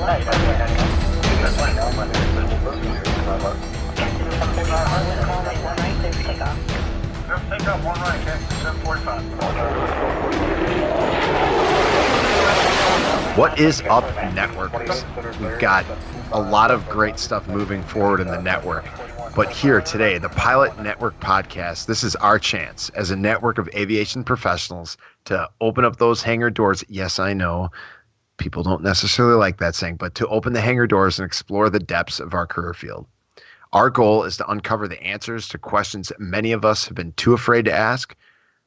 What is up, networkers? We've got a lot of great stuff moving forward in the network. But here today, the Pilot Network Podcast, this is our chance as a network of aviation professionals to open up those hangar doors. Yes, I know people don't necessarily like that saying, but to open the hangar doors and explore the depths of our career field. Our goal is to uncover the answers to questions that many of us have been too afraid to ask,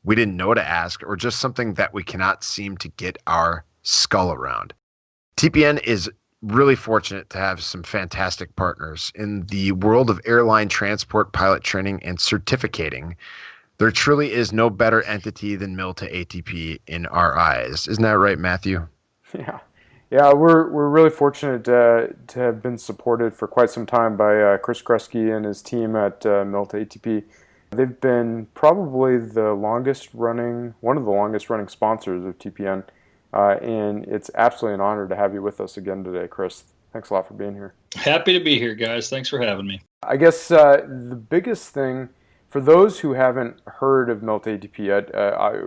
we didn't know to ask, or just something that we cannot seem to get our skull around. TPN is really fortunate to have some fantastic partners in the world of airline transport, pilot training, and certificating. There truly is no better entity than Mil-to-ATP in our eyes. Isn't that right, Matthew? Yeah, we're really fortunate to have been supported for quite some time by Chris Kreske and his team at Mil2ATP. They've been probably one of the longest running sponsors of TPN. And it's absolutely an honor to have you with us again today, Chris. Thanks a lot for being here. Happy to be here, guys. Thanks for having me. I guess the biggest thing, for those who haven't heard of Mil2ATP yet,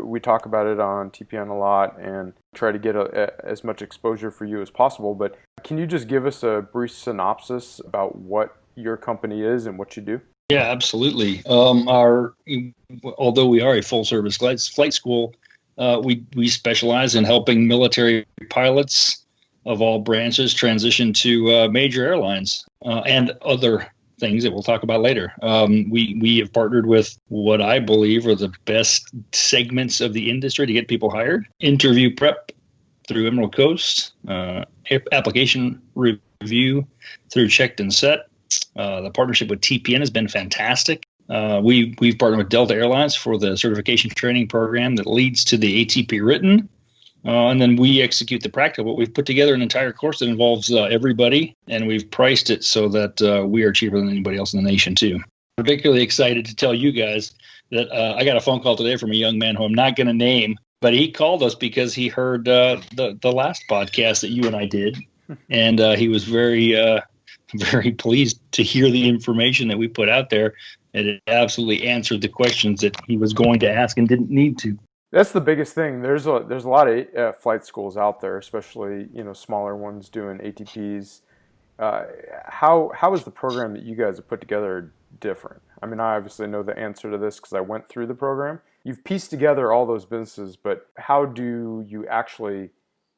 we talk about it on TPN a lot and try to get as much exposure for you as possible. But can you just give us a brief synopsis about what your company is and what you do? Yeah, absolutely. Although we are a full-service flight school, we specialize in helping military pilots of all branches transition to major airlines and other things that we'll talk about later. We have partnered with what I believe are the best segments of the industry to get people hired. Interview prep through Emerald Coast, application review through Checked and Set. The partnership with TPN has been fantastic. We've partnered with Delta Airlines for the certification training program that leads to the ATP written. And then we execute the practical. But we've put together an entire course that involves everybody, and we've priced it so that we are cheaper than anybody else in the nation, too. I'm particularly excited to tell you guys that I got a phone call today from a young man who I'm not going to name, but he called us because he heard the last podcast that you and I did, and he was very pleased to hear the information that we put out there. And it absolutely answered the questions that he was going to ask and didn't need to. That's the biggest thing. There's a lot of flight schools out there, especially smaller ones doing ATPs. How is the program that you guys have put together different? I mean, I obviously know the answer to this because I went through the program. You've pieced together all those businesses, but how do you actually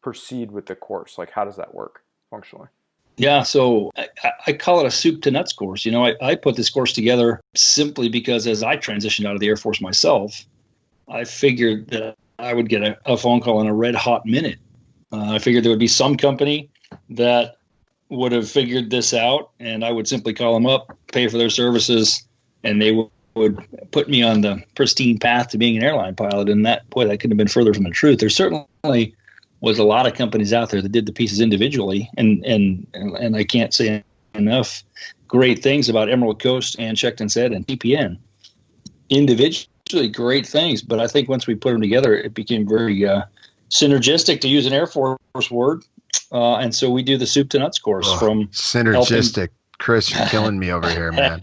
proceed with the course? Like, how does that work functionally? Yeah, so I call it a soup to nuts course. I put this course together simply because as I transitioned out of the Air Force myself, I figured that I would get a phone call in a red hot minute. I figured there would be some company that would have figured this out, and I would simply call them up, pay for their services, and they would put me on the pristine path to being an airline pilot. And that couldn't have been further from the truth. There certainly was a lot of companies out there that did the pieces individually, and I can't say enough great things about Emerald Coast and Checked and Set and TPN. Individually, great things, but I think once we put them together, it became very synergistic, to use an Air Force word. And so we do the soup to nuts course from synergistic. Chris, you're killing me over here, man.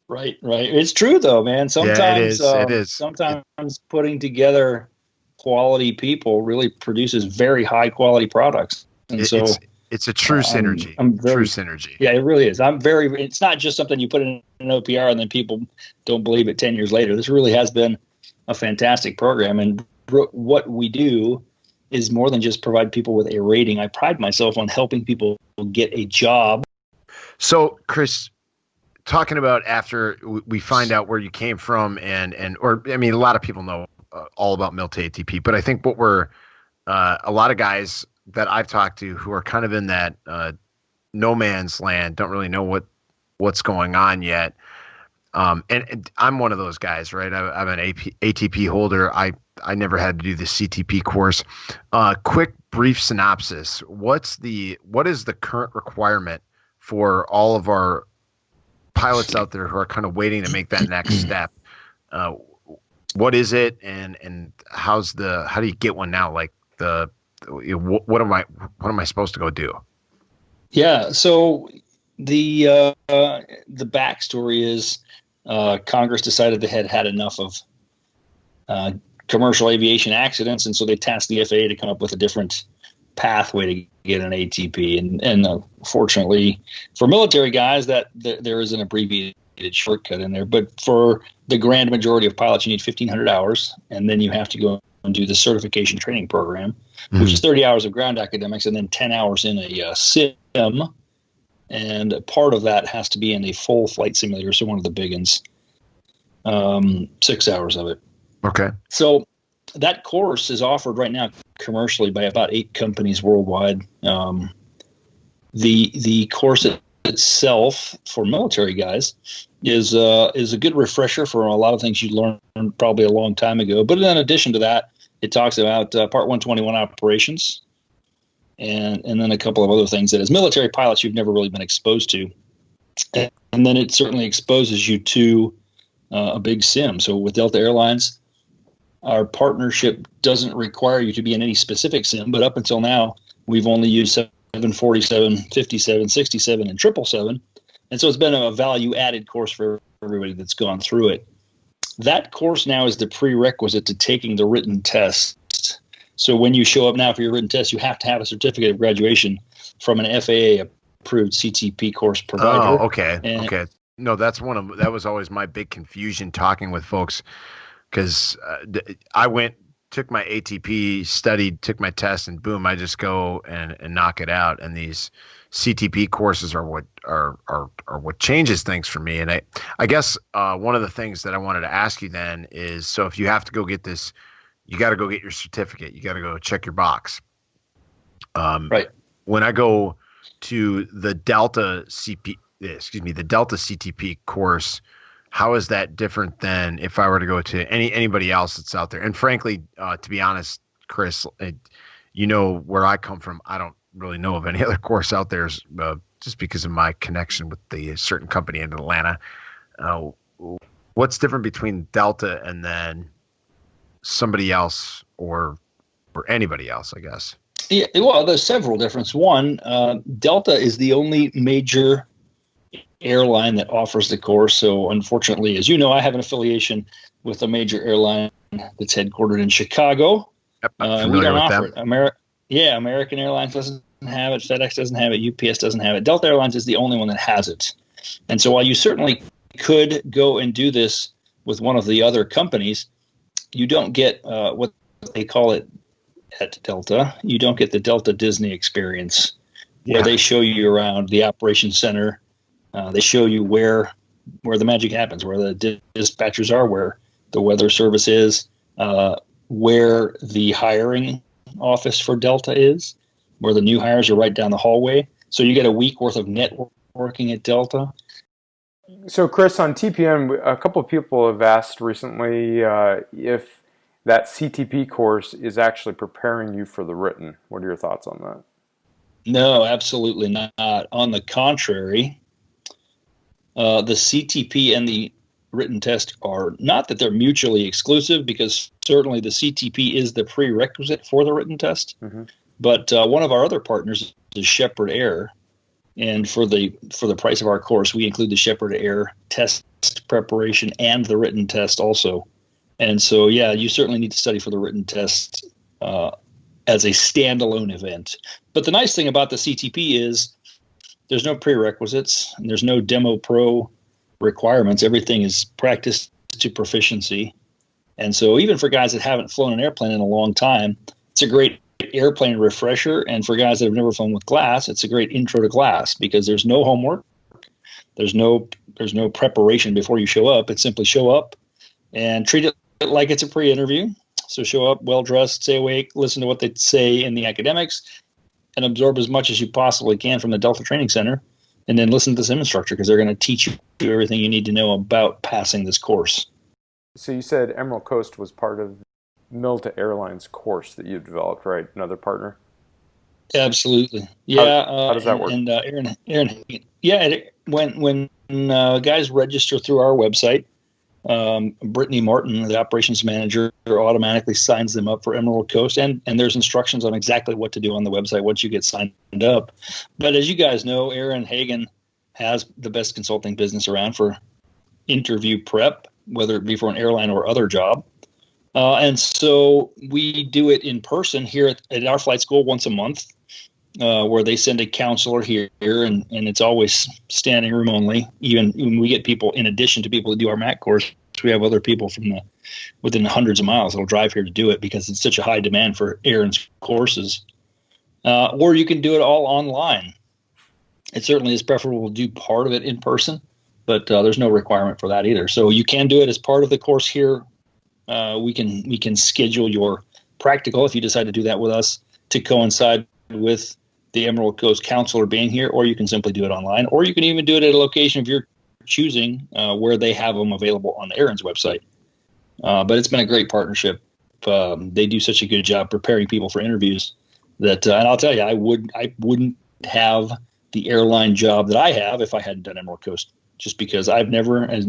Right. It's true though, man. Sometimes it is. Sometimes putting together quality people really produces very high quality products. And it's a true synergy. True synergy. Yeah, it really is. It's not just something you put in an OPR and then people don't believe it 10 years later. This really has been a fantastic program. And what we do is more than just provide people with a rating. I pride myself on helping people get a job. So, Chris, talking about after we find out where you came from a lot of people know all about Mil2ATP, but I think what a lot of guys that I've talked to who are kind of in that no man's land, don't really know what's going on yet. And I'm one of those guys, right? I'm an ATP holder. I never had to do the CTP course. Quick, brief synopsis. What is the current requirement for all of our pilots out there who are kind of waiting to make that next step? What is it, and how do you get one now? Like the what am I supposed to go do? Yeah. So the backstory is Congress decided they had had enough of commercial aviation accidents, and so they tasked the FAA to come up with a different pathway to get an ATP. And fortunately for military guys, that there is an abbreviated shortcut in there. But for the grand majority of pilots, you need 1,500 hours, and then you have to go and do the certification training program, which is 30 hours of ground academics and then 10 hours in a sim. And part of that has to be in a full flight simulator, so one of the big ones, 6 hours of it. Okay. So that course is offered right now commercially by about 8 companies worldwide. The course itself for military guys is a good refresher for a lot of things you learned probably a long time ago. But in addition to that, it talks about Part 121 operations and then a couple of other things that as military pilots you've never really been exposed to. And then it certainly exposes you to a big sim. So with Delta Airlines, our partnership doesn't require you to be in any specific sim, but up until now, we've only used 747, 57, 67, and 777. And so it's been a value-added course for everybody that's gone through it. That course now is the prerequisite to taking the written test. So when you show up now for your written test, you have to have a certificate of graduation from an FAA-approved CTP course provider. Oh, okay. Okay. No, that was always my big confusion talking with folks. Because I took my ATP, studied, took my test, and boom, I just go and knock it out. And these CTP courses are what changes things for me. And I guess one of the things that I wanted to ask you then is, so if you have to go get this, you got to go get your certificate. You got to go check your box. Right. When I go to the Delta CTP course, how is that different than if I were to go to anybody else that's out there? And frankly, to be honest, Chris, you know where I come from. I don't really know of any other course out there, just because of my connection with the certain company in Atlanta. What's different between Delta and then somebody else or anybody else, I guess? Yeah, well, there's several differences. One, Delta is the only major airline that offers the course. So unfortunately, as you know, I have an affiliation with a major airline that's headquartered in Chicago. Yep, we don't offer it. American Airlines doesn't have it. FedEx doesn't have it. UPS doesn't have it. Delta Airlines is the only one that has it. And so while you certainly could go and do this with one of the other companies, you don't get what they call it at Delta. You don't get the Delta Disney experience where they show you around the operations center. They show you where the magic happens, where the dispatchers are, where the weather service is, where the hiring office for Delta is, where the new hires are right down the hallway. So you get a week worth of networking at Delta. So Chris, on TPN, a couple of people have asked recently if that CTP course is actually preparing you for the written. What are your thoughts on that? No, absolutely not. On the contrary, the CTP and the written test are not that they're mutually exclusive, because certainly the CTP is the prerequisite for the written test. Mm-hmm. But one of our other partners is Shepard Air, and for the price of our course, we include the Shepard Air test preparation and the written test also. And so, yeah, you certainly need to study for the written test as a standalone event. But the nice thing about the CTP is there's no prerequisites and there's no demo pro requirements. Everything is practice to proficiency. And so even for guys that haven't flown an airplane in a long time, it's a great airplane refresher. And for guys that have never flown with glass, it's a great intro to glass, because there's no homework. There's no preparation before you show up. It's simply show up and treat it like it's a pre-interview. So show up well-dressed, stay awake, listen to what they say in the academics, and absorb as much as you possibly can from the Delta Training Center, and then listen to the sim instructor, because they're going to teach you everything you need to know about passing this course. So you said Emerald Coast was part of Mil-to-Airlines course that you've developed, right? Another partner? Absolutely. Yeah. How does that work? And Aaron, yeah, when guys register through our website, Brittany Martin, the operations manager, automatically signs them up for Emerald Coast, and there's instructions on exactly what to do on the website once you get signed up. But as you guys know, Aaron Hagen has the best consulting business around for interview prep, whether it be for an airline or other job. And so we do it in person here at our flight school once a month, where they send a counselor here, and it's always standing room only. Even when we get people, in addition to people that do our MAC course, we have other people from within hundreds of miles that'll drive here to do it because it's such a high demand for Aaron's courses. Or you can do it all online. It certainly is preferable to do part of it in person, but there's no requirement for that either. So you can do it as part of the course here. We can schedule your practical, if you decide to do that with us, to coincide with the Emerald Coast counselor being here, or you can simply do it online, or you can even do it at a location of your choosing where they have them available on the Aaron's website. But it's been a great partnership. They do such a good job preparing people for interviews that, and I'll tell you, I wouldn't have the airline job that I have if I hadn't done Emerald Coast, just because I've never, as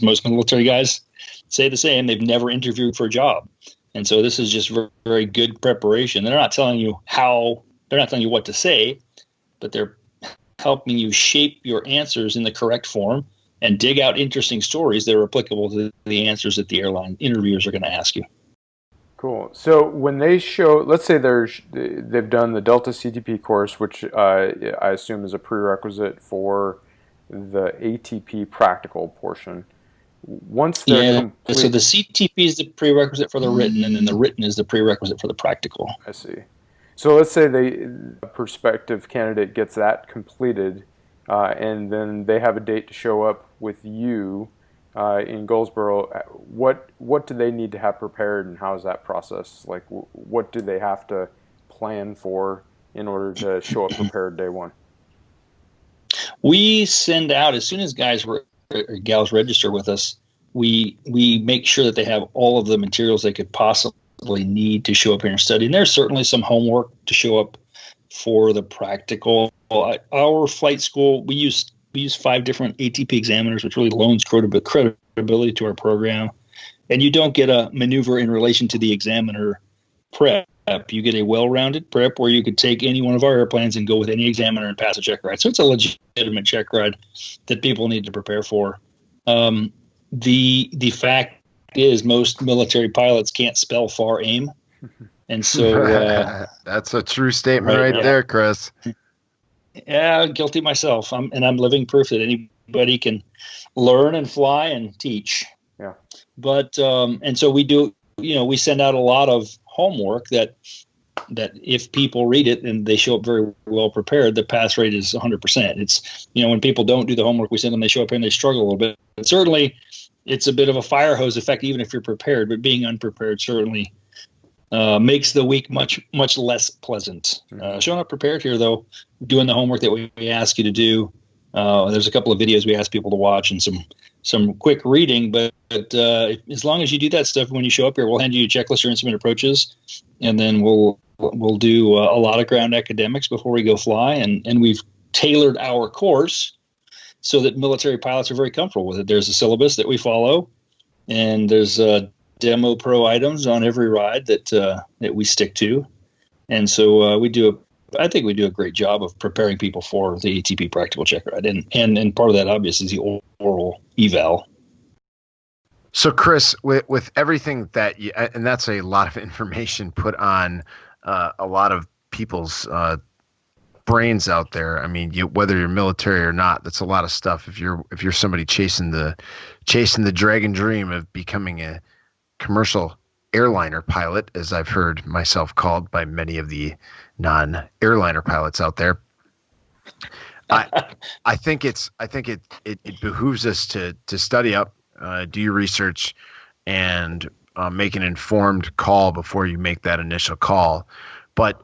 most military guys say the same, they've never interviewed for a job. And so this is just very, very good preparation. They're not telling you what to say, but they're helping you shape your answers in the correct form and dig out interesting stories that are applicable to the answers that the airline interviewers are going to ask you. Cool. So when they show, let's say they've done the Delta CTP course, which I assume is a prerequisite for the ATP practical portion. Once they're complete, so the CTP is the prerequisite for the written, and then the written is the prerequisite for the practical. I see. So let's say a prospective candidate gets that completed, and then they have a date to show up with you in Goldsboro. What do they need to have prepared, and how is that process? Like, what do they have to plan for in order to show up prepared day one? We send out, as soon as guys or gals register with us, we make sure that they have all of the materials they could possibly need to show up here and study. And there's certainly some homework to show up for the practical. Our flight school, we use 5 different ATP examiners, which really loans credibility to our program. And you don't get a maneuver in relation to the examiner prep. You get a well-rounded prep where you could take any one of our airplanes and go with any examiner and pass a check ride. So it's a legitimate check ride that people need to prepare for. The fact is, most military pilots can't spell FAR AIM, and so that's a true statement right there, Chris. Yeah, guilty myself. I'm living proof that anybody can learn and fly and teach. Yeah. But and so we do. We send out a lot of homework that if people read it and they show up very well prepared, the pass rate is 100%. It's, when people don't do the homework we send them, they show up and they struggle a little bit. But certainly it's a bit of a fire hose effect, even if you're prepared, but being unprepared certainly makes the week much, much less pleasant. Showing up prepared here, though, doing the homework that we ask you to do. There's a couple of videos we ask people to watch and some quick reading, but as long as you do that stuff, when you show up here, we'll hand you a checklist or instrument approaches, and then we'll do a lot of ground academics before we go fly, and we've tailored our course so that military pilots are very comfortable with it. There's a syllabus that we follow, and there's demo pro items on every ride that we stick to, and so I think we do a great job of preparing people for the ATP practical check ride, and part of that, obviously, is the oral eval. So, Chris, with everything that and that's a lot of information put on a lot of people's brains out there. I mean, whether you're military or not, that's a lot of stuff. If you're somebody chasing the dragon dream of becoming a commercial airliner pilot, as I've heard myself called by many of the non-airliner pilots out there, I think it behooves us to study up, do your research, and make an informed call before you make that initial call. But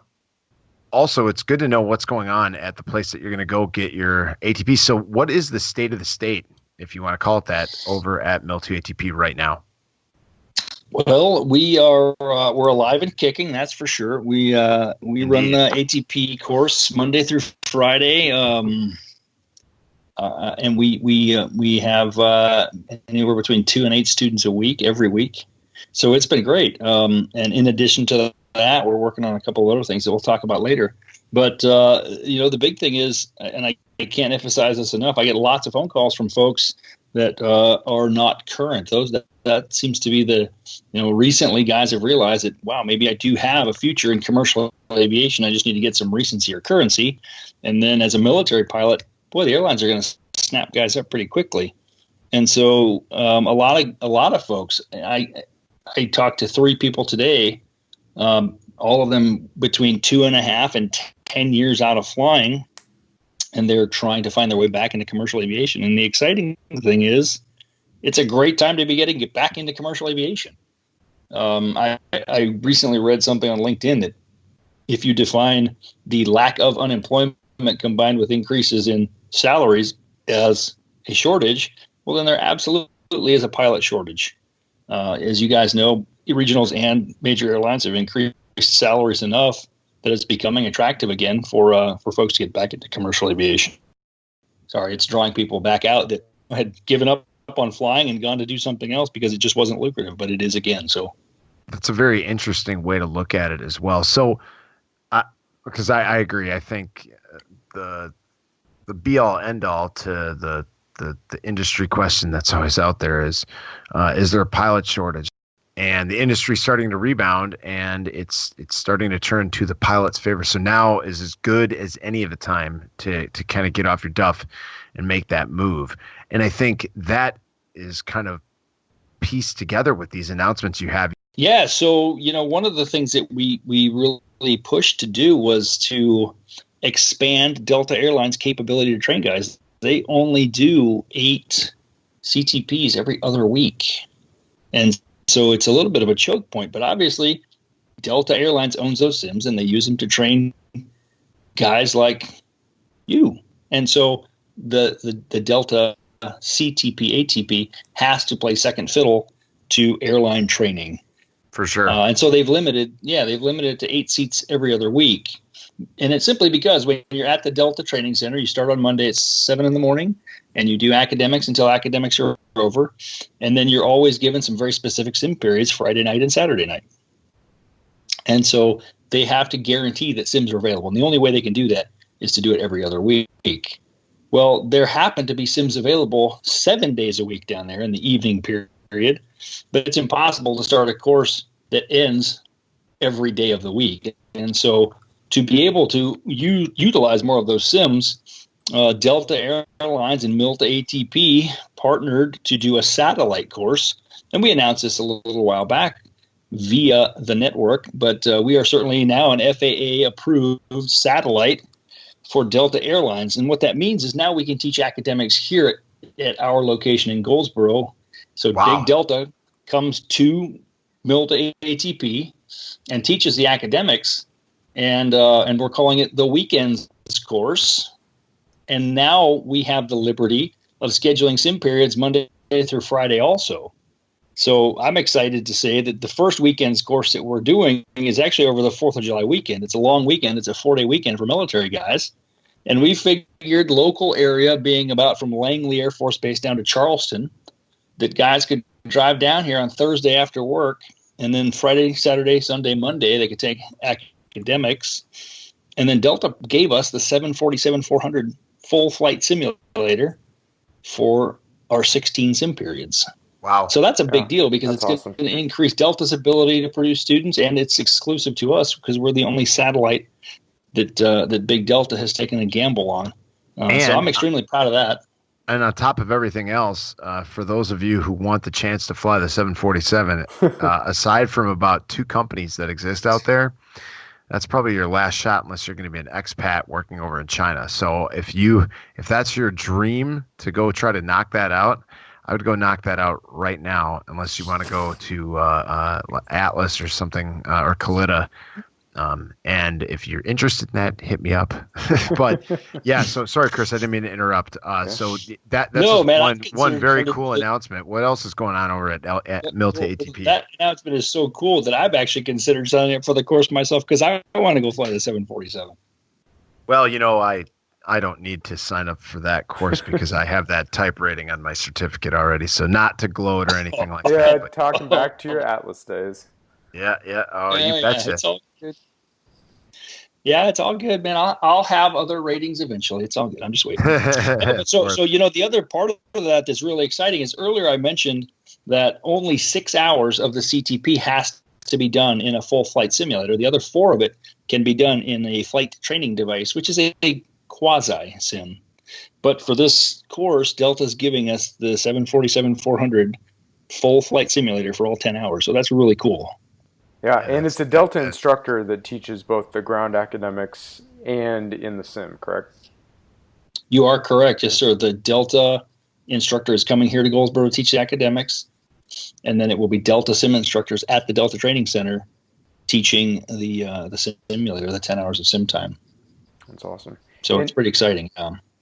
also, it's good to know what's going on at the place that you're going to go get your ATP. So what is the state of the state, if you want to call it that, over at Mil2ATP right now? Well, we're alive and kicking, that's for sure. We run the ATP course Monday through Friday. and we have anywhere between 2 and 8 students a week every week. So it's been great. And in addition to that, we're working on a couple of other things that we'll talk about later. But the big thing is, and I can't emphasize this enough, I get lots of phone calls from folks that are not current. That seems to be recently guys have realized that, wow, maybe I do have a future in commercial aviation. I just need to get some recency or currency. And then as a military pilot, boy, the airlines are going to snap guys up pretty quickly. And so a lot of folks, I talked to 3 people today, all of them between 2.5 and 10 years out of flying, and they're trying to find their way back into commercial aviation. And the exciting thing is, it's a great time to be get back into commercial aviation. I recently read something on LinkedIn that if you define the lack of unemployment combined with increases in salaries as a shortage, well, then there absolutely is a pilot shortage. As you guys know, regionals and major airlines have increased salaries enough that it's becoming attractive again for folks to get back into commercial aviation. Sorry, it's drawing people back out that had given up on flying and gone to do something else because it just wasn't lucrative, but it is again. So that's a very interesting way to look at it as well. So, because I agree, I think the be all end all to the industry question that's always out there is there a pilot shortage? And the industry's starting to rebound, and it's starting to turn to the pilot's favor. So now is as good as any of the time to kind of get off your duff and make that move. And I think that is kind of pieced together with these announcements you have. Yeah. So, one of the things that we really pushed to do was to expand Delta Airlines' capability to train guys. They only do 8 CTPs every other week. And so it's a little bit of a choke point, but obviously Delta Airlines owns those sims and they use them to train guys like you. And so the Delta CTP ATP has to play second fiddle to airline training. For sure. And so they've limited it to 8 seats every other week. And it's simply because when you're at the Delta Training Center, you start on Monday at 7 in the morning and you do academics until academics are over. And then you're always given some very specific sim periods Friday night and Saturday night. And so they have to guarantee that sims are available. And the only way they can do that is to do it every other week. Well, there happen to be sims available 7 days a week down there in the evening period, but it's impossible to start a course that ends every day of the week. And so to be able to utilize more of those sims, Delta Airlines and Mil-to-ATP partnered to do a satellite course. And we announced this a little while back via the network, but we are certainly now an FAA-approved satellite for Delta Airlines. And what that means is now we can teach academics here at our location in Goldsboro. So Wow. Big Delta comes to Mil-to-ATP and teaches the academics, and we're calling it the Weekends Course. And now we have the liberty of scheduling sim periods Monday through Friday also. So I'm excited to say that the first Weekends Course that we're doing is actually over the 4th of July weekend. It's a long weekend. It's a 4-day weekend for military guys. And we figured local area being about from Langley Air Force Base down to Charleston, that guys could drive down here on Thursday after work, and then Friday, Saturday, Sunday, Monday, they could take academics. And then Delta gave us the 747-400 full flight simulator for our 16 sim periods. Wow. So that's a big deal because that's it's awesome. going to increase Delta's ability to produce students, and it's exclusive to us because we're the only satellite that Big Delta has taken a gamble on. So I'm extremely proud of that. And on top of everything else, for those of you who want the chance to fly the 747, aside from about 2 companies that exist out there, that's probably your last shot unless you're going to be an expat working over in China. So if that's your dream to go try to knock that out, I would go knock that out right now, unless you want to go to Atlas or something, or Kalita. And if you're interested in that, hit me up. But yeah, so sorry, Chris, I didn't mean to interrupt. So that's one very cool announcement. What else is going on over at Mil-to-ATP? That announcement is so cool that I've actually considered signing up for the course myself because I want to go fly the 747. Well, I don't need to sign up for that course because I have that type rating on my certificate already. So not to gloat or anything like that. Yeah, But talking back to your Atlas days. yeah. Oh, Yeah, you betcha. it's all good. Yeah, it's all good, man. I'll have other ratings eventually. It's all good. I'm just waiting. So the other part of that that's really exciting is earlier I mentioned that only 6 hours of the CTP has to be done in a full flight simulator. The other 4 of it can be done in a flight training device, which is a quasi sim. But for this course, Delta's giving us the 747-400 full flight simulator for all 10 hours. So that's really cool. Yeah, and it's a Delta instructor that teaches both the ground academics and in the sim, correct? You are correct. Yes, sir. The Delta instructor is coming here to Goldsboro to teach the academics, and then it will be Delta sim instructors at the Delta Training Center teaching the simulator, the 10 hours of sim time. That's awesome. So it's pretty exciting.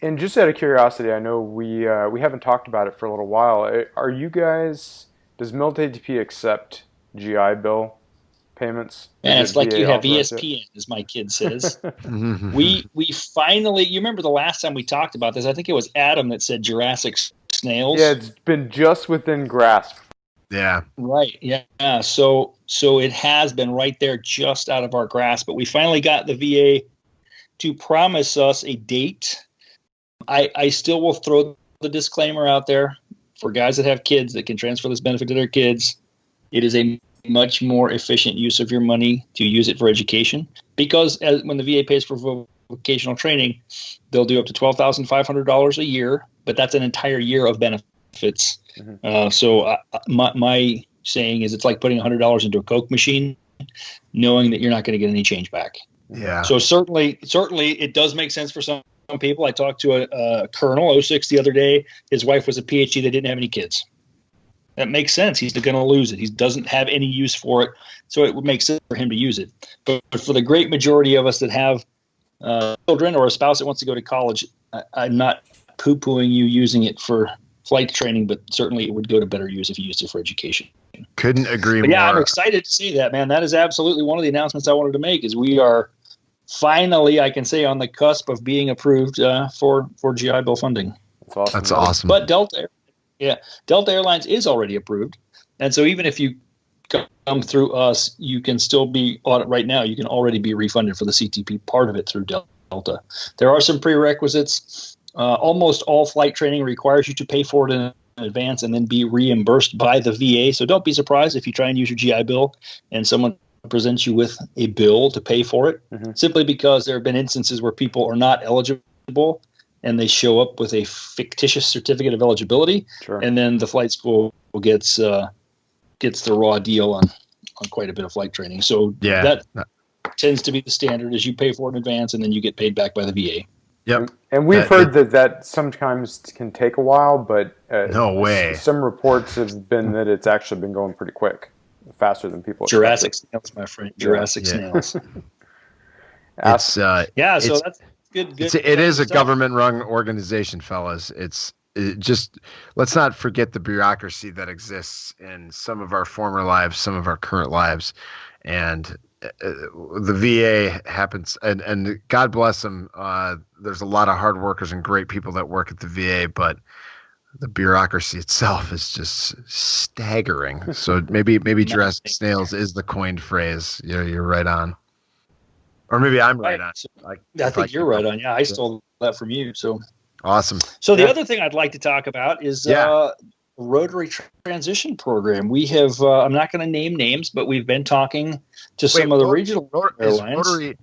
And just out of curiosity, I know we haven't talked about it for a little while. Are you guys, does Mil2ATP accept GI Bill payments? And it's like you have ESPN, as my kid says. we finally, you remember the last time we talked about this, I think it was Adam that said Jurassic snails. Yeah, it's been just within grasp. Yeah. Right. Yeah. So it has been right there just out of our grasp, but we finally got the VA to promise us a date. I still will throw the disclaimer out there for guys that have kids that can transfer this benefit to their kids. It is a much more efficient use of your money to use it for education, because when the VA pays for vocational training, they'll do up to $12,500 a year, but that's an entire year of benefits. So my saying is it's like putting $100 into a Coke machine, knowing that you're not going to get any change back. Yeah. So certainly it does make sense for some people. I talked to a colonel, 06, the other day. His wife was a PhD that didn't have any kids. That makes sense. He's going to lose it. He doesn't have any use for it. So it would make sense for him to use it. But for the great majority of us that have children or a spouse that wants to go to college, I'm not poo-pooing you using it for flight training, but certainly it would go to better use if you used it for education. Couldn't agree more. Yeah, I'm excited to see that, man. That is absolutely one of the announcements I wanted to make, is we are finally, I can say, on the cusp of being approved for GI Bill funding. That's awesome. That's awesome. But Delta Airlines is already approved. And so even if you come through us, you can still be on it right now. You can already be refunded for the CTP part of it through Delta. There are some prerequisites. Almost all flight training requires you to pay for it in advance and then be reimbursed by the VA. So don't be surprised if you try and use your GI Bill and someone presents you with a bill to pay for it, simply because there have been instances where people are not eligible and they show up with a fictitious certificate of eligibility, and then the flight school gets the raw deal on quite a bit of flight training. So that tends to be the standard, is you pay for it in advance and then you get paid back by the VA. Yep. And we've heard that sometimes can take a while, but no way. Some reports have been that it's actually been going pretty quick, faster than people expected. Jurassic snails, my friend. Jurassic snails. So that's good. It is a government-run organization, fellas. Just let's not forget the bureaucracy that exists in some of our former lives, some of our current lives, and the VA happens, and God bless them. There's a lot of hard workers and great people that work at the VA, but the bureaucracy itself is just staggering. So maybe Jurassic snails is the coined phrase. You're right on. Or maybe I'm right on. I think you're right on. Yeah, I stole that from you. So awesome. So the other thing I'd like to talk about is rotary transition program. We have, I'm not going to name names, but we've been talking to some of the regional airlines. Rotary,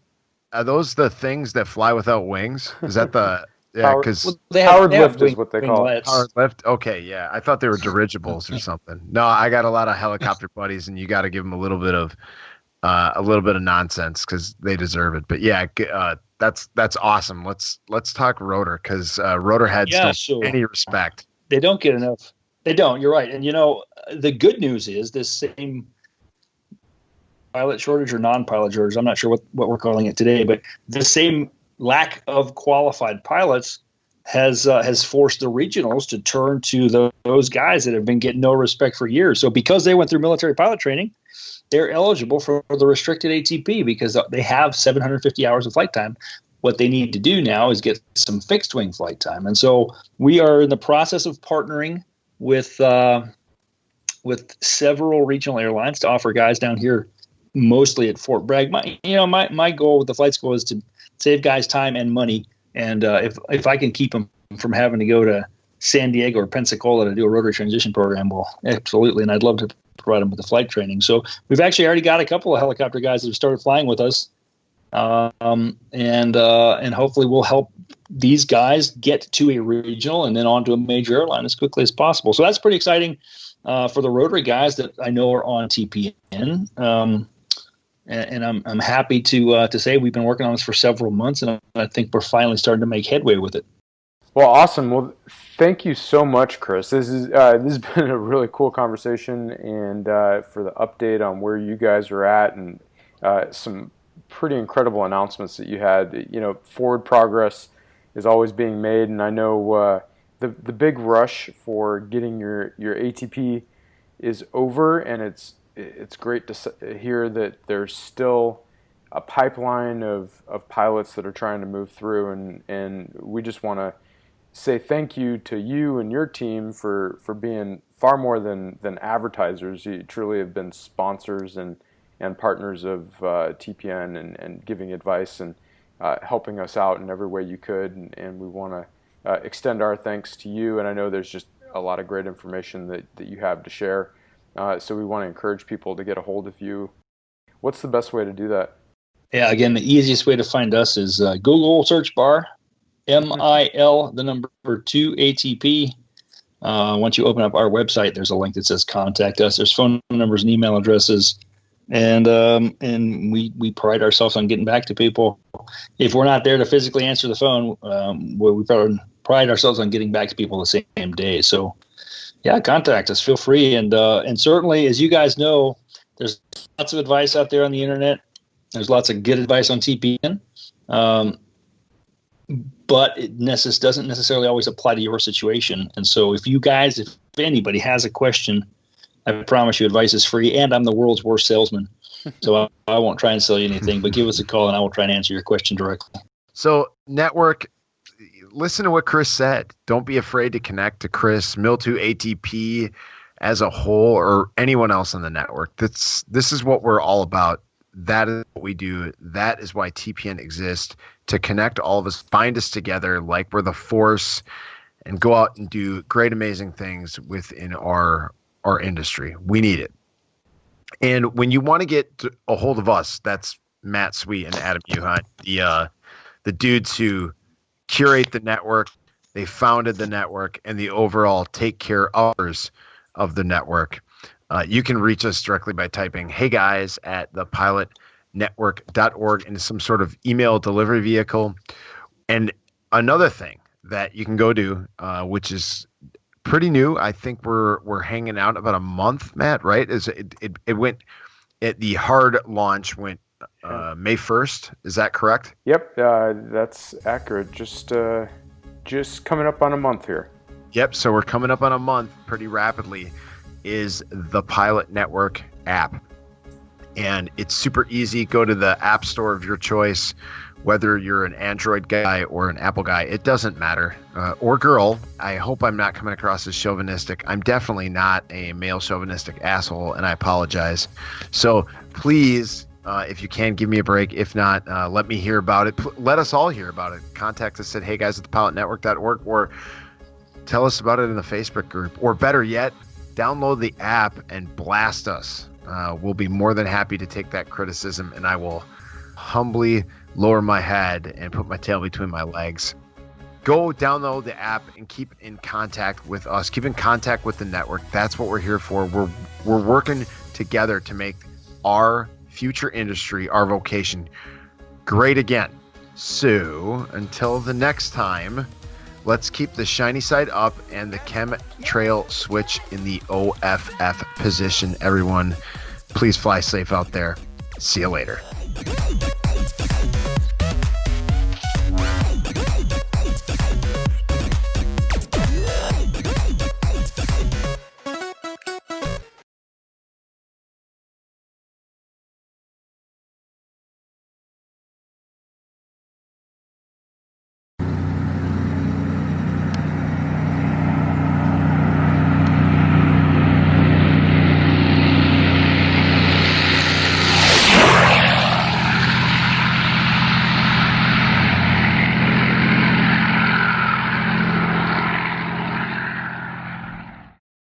are those the things that fly without wings? Is that the because Powered lift is what they call it. Powered lift. Okay, yeah. I thought they were dirigibles or something. No, I got a lot of helicopter buddies, and you got to give them a little bit of nonsense because they deserve it. But yeah, that's awesome. Let's talk rotor, because rotor heads don't get any respect. They don't get enough. They don't. You're right. And the good news is this same pilot shortage or non-pilot shortage, I'm not sure what we're calling it today, but the same lack of qualified pilots has forced the regionals to turn to those guys that have been getting no respect for years. So because they went through military pilot training, they're eligible for the restricted ATP because they have 750 hours of flight time. what they need to do now is get some fixed wing flight time. And so we are in the process of partnering with several regional airlines to offer guys down here, mostly at Fort Bragg. My goal with the flight school is to save guys time and money. And if I can keep them from having to go to San Diego or Pensacola to do a rotary transition program, well, absolutely. And I'd love to provide them with the flight training. So we've actually already got a couple of helicopter guys that have started flying with us. And hopefully we'll help these guys get to a regional and then onto a major airline as quickly as possible. So that's pretty exciting for the rotary guys that I know are on TPN. And I'm happy to say we've been working on this for several months, and I think we're finally starting to make headway with it. Well, awesome. Well, thank you so much, Chris. This has been a really cool conversation, and for the update on where you guys are at, and some pretty incredible announcements that you had. Forward progress is always being made, and I know the big rush for getting your ATP is over, and it's great to hear that there's still a pipeline of pilots that are trying to move through, and we just want to say thank you to you and your team for being far more than advertisers. You truly have been sponsors and partners of TPN and giving advice and helping us out in every way you could, and we want to extend our thanks to you. And I know there's just a lot of great information that you have to share, so we want to encourage people to get a hold of you. What's the best way to do that? Yeah, again, the easiest way to find us is Google search bar, MIL, the number 2 ATP. Once you open up our website, there's a link that says contact us. There's phone numbers and email addresses. And we pride ourselves on getting back to people. If we're not there to physically answer the phone, we pride ourselves on getting back to people the same day. So, yeah, contact us. Feel free. And certainly, as you guys know, there's lots of advice out there on the internet. There's lots of good advice on TPN. But it doesn't necessarily always apply to your situation. And so if anybody has a question, I promise you advice is free, and I'm the world's worst salesman. So I won't try and sell you anything, but give us a call and I will try and answer your question directly. So network, listen to what Chris said. Don't be afraid to connect to Chris, Mil2ATP as a whole, or anyone else on the network. This is what we're all about. That is what we do. That is why TPN exists, to connect all of us, bind us together like we're the force, and go out and do great, amazing things within our industry. We need it. And when you want to get a hold of us, that's Matt Sweet and Adam Uhine, the dudes who curate the network, they founded the network, and the overall take care of the network. You can reach us directly by typing "Hey guys" at thepilotnetwork.org into some sort of email delivery vehicle. And another thing that you can go to, which is pretty new, I think we're hanging out about a month, Matt, right? The hard launch went May 1st. Is that correct? Yep, that's accurate. Just coming up on a month here. Yep, so we're coming up on a month pretty rapidly. Is the Pilot Network app, and it's super easy. Go to the app store of your choice, whether you're an Android guy or an Apple guy, it doesn't matter, or girl. I hope I'm not coming across as chauvinistic. I'm definitely not a male chauvinistic asshole, and I apologize. So please, if you can, give me a break. If not, let me hear about it. Let us all hear about it. Contact us at heyguys@thepilotnetwork.org, or tell us about it in the Facebook group, or better yet, download the app and blast us. We'll be more than happy to take that criticism, and I will humbly lower my head and put my tail between my legs. Go download the app and keep in contact with us. Keep in contact with the network. That's what we're here for. We're working together to make our future industry, our vocation, great again. So until the next time, let's keep the shiny side up and the chemtrail switch in the OFF position. Everyone, please fly safe out there. See you later.